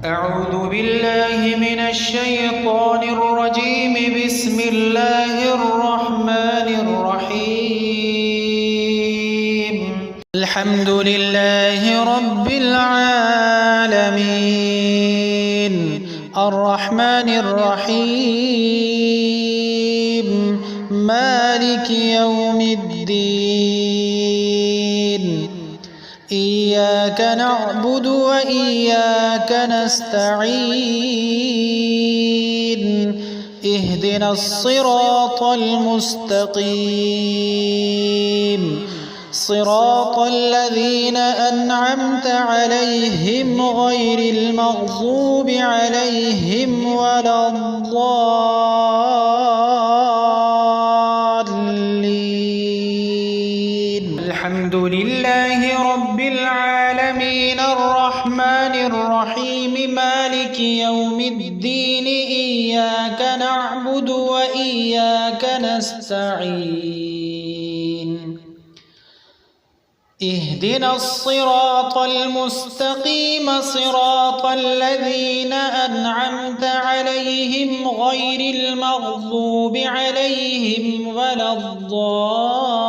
أعوذ بالله من الشيطان الرجيم. بسم الله الرحمن الرحيم. الحمد لله رب العالمين، الرحمن الرحيم، مالك يوم الدين. إياك نعبد وإياك نستعين. اهدنا الصراط المستقيم، صراط الذين أنعمت عليهم غير المغضوب عليهم ولا الضالين. الحمد لله رب العالمين، الرحمن الرحيم، مالك يوم الدين. إياك نعبد وإياك نستعين. اهدنا الصراط المستقيم، صراط الذين أنعمت عليهم غير المغضوب عليهم ولا الضالين.